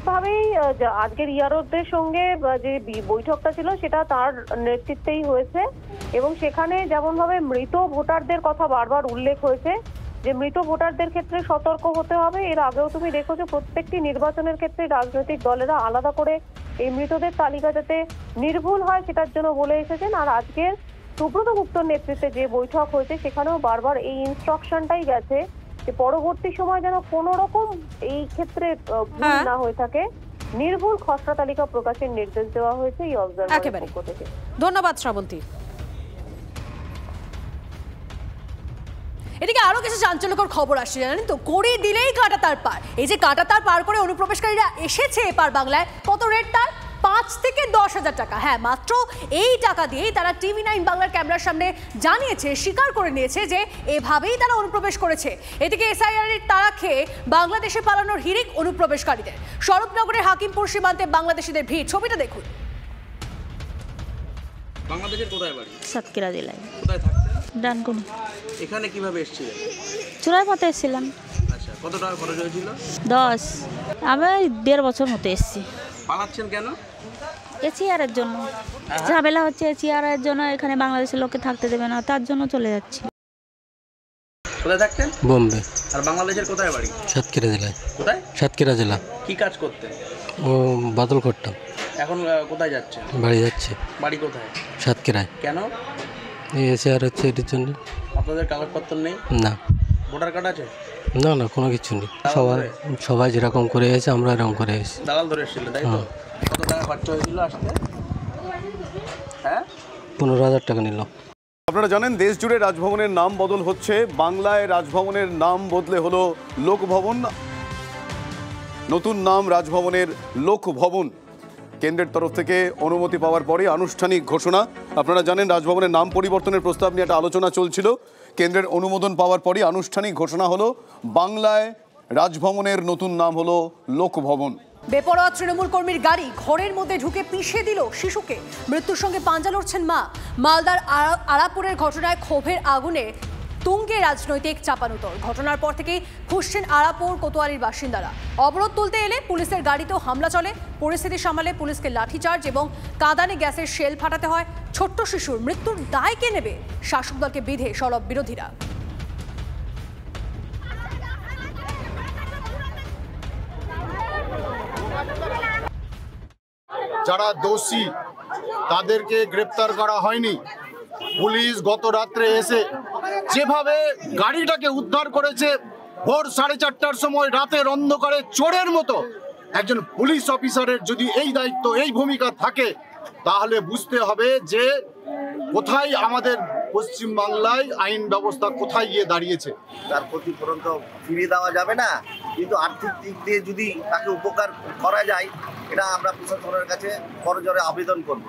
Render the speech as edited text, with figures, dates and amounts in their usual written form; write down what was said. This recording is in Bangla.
স্বাভাবিকভাবেই আজকের ইয়ারোদের সঙ্গে যে বৈঠকটা ছিল সেটা তার নেতৃত্বেই হয়েছে এবং সেখানে যেমনভাবে মৃত ভোটারদের কথা বারবার উল্লেখ হয়েছে যে মৃত ভোটারদের ক্ষেত্রে সতর্ক হতে হবে। এর আগেও তুমি দেখেছো প্রত্যেকটি নির্বাচনের ক্ষেত্রে রাজনৈতিক দলেরা আলাদা করে এই মৃতদের তালিকা যাতে নির্ভুল হয় সেটার জন্য বলে এসেছেন। আর আজকের সুব্রত গুপ্তর নেতৃত্বে যে বৈঠক হয়েছে সেখানেও বারবার এই ইনস্ট্রাকশনটাই গেছে যে পরবর্তী সময় যেন কোনো রকম এই ক্ষেত্রে ভুল না হয়ে থাকে, নির্ভুল খসড়া তালিকা প্রকাশের নির্দেশ দেওয়া হয়েছে এই অবজারভারের পক্ষ থেকে। ধন্যবাদ শ্রাবন্তী। এদিকে আরো কিছু চাঞ্চল্যকর খবর আসছে জানেন তো, করে দিলেই কাঁটাতার পার। এই যে কাঁটাতার পার করে অনুপ্রবেশকারীরা এসেছে এপার বাংলায়, কত রেট তার? 5 থেকে 10,000 টাকা। হ্যাঁ, মাত্র এই টাকা দিয়েই তারা TV9 বাংলার ক্যামেরার সামনে জানিয়েছে, স্বীকার করে নিয়েছে যে এভাবেই তারা অনুপ্রবেশ করেছে। এদিকে SIR এর তাড়া খেয়ে বাংলাদেশে পালানোর হিড়িক অনুপ্রবেশকারীদের। স্বরূপনগরের হাকিমপুর সীমান্তে বাংলাদেশিদের ভিড়, ছবিটা দেখুন। বাংলাদেশের কোথায় বাড়ি? সাতক্ষীরা জেলায়। কোথায় থাকতেন? ডানকুনি। এখানে কিভাবে এসেছিলেন? চুরার পথে এসেছিলাম। আচ্ছা, কত টাকা খরচ হয়েছিল? 10। আমি 1.5 বছর মতো এসেছি। পালাচ্ছেন কেন? চেয়ারের জন্য ঝামেলা হচ্ছে, চেয়ারের জন্য এখানে বাংলাদেশের লোককে থাকতে দেবে না, তার জন্য চলে যাচ্ছি। কোথায় থাকতেন? বোম্বে। আর বাংলাদেশের কোথায় বাড়ি? সাতক্ষীরা জেলায়। কোথায়? সাতক্ষীরা জেলা। কি কাজ করতেন? ও বাদল করতাম। এখন কোথায় যাচ্ছেন? বাড়ি যাচ্ছে। বাড়ি কোথায়? সাতক্ষীরায়। কেন? এই SIR হচ্ছে এটির জন্য। আপনাদের কাগজপত্র নেই? না। ভোটার কার্ড আছে? না না, কোনো কিছু নেই। সবাই যেরকম করে এসে আমরা এরকম করে এসেছি। দালাল ধরে এসেছিলেন তাই তো? কত টাকা খরচ হয়েছিল আসতে? হ্যাঁ, 15,000 টাকা নিল। আপনারা জানেন দেশ জুড়ে রাজভবনের নাম বদল হচ্ছে। বাংলায় রাজভবনের নাম বদলে হলো লোকভবন। নতুন নাম রাজভবনের লোকভবন। কেন্দ্রের তরফ থেকে অনুমতি পাওয়ার পরে আনুষ্ঠানিক ঘোষণা। আপনারা জানেন রাজভবনের নাম পরিবর্তনের প্রস্তাব নিয়ে একটা আলোচনা চলছিল। কেন্দ্রের অনুমোদন পাওয়ার পরই আনুষ্ঠানিক ঘোষণা হলো বাংলায় রাজভবনের নতুন নাম হলো লোকভবন। বেপরোয়া তৃণমূল কর্মীর গাড়ি ঘরের মধ্যে ঢুকে পিষে দিল শিশুকে, মৃত্যুর সঙ্গে পাঞ্জা লড়ছেন মা। মালদার আরাপুরের ঘটনায় ক্ষোভের আগুনে তুঙ্গে রাজনৈতিক চাপানুতর। ঘটনার পর থেকেই ফুঁসছেন আরাপুর কোতোয়ালির বাসিন্দারা। অবরোধ তুলতে এলে পুলিশের গাড়িতেও হামলা চলে। পরিস্থিতি সামালে পুলিশকে লাঠিচার্জ এবং কাঁদানে গ্যাসের শেল ফাটাতে হয়। ছোট্ট শিশুর মৃত্যুর দায় কে নেবে? শাসক দলকে বিধে সরব বিরোধীরা। যারা দোষী তাদেরকে গ্রেপ্তার করা হয়নি। পুলিশ গত রাত্রে এসে যেভাবে গাড়িটাকে উদ্ধার করেছে, ভোর 4:30টার সময় রাতের অন্ধকারে চোরের মতো, একজন পুলিশ অফিসারের যদি এই দায়িত্ব, এই ভূমিকা থাকে, তাহলে বুঝতে হবে যে কোথায় আমাদের পশ্চিমবাংলায় আইন ব্যবস্থা কোথায় গিয়ে দাঁড়িয়েছে। তার ক্ষতিপূরণ তো ফিরিয়ে দেওয়া যাবে না, কিন্তু আর্থিক দিক দিয়ে যদি তাকে উপকার করা যায়, এটা আমরা প্রশাসনের কাছে করজোরে আবেদন করব।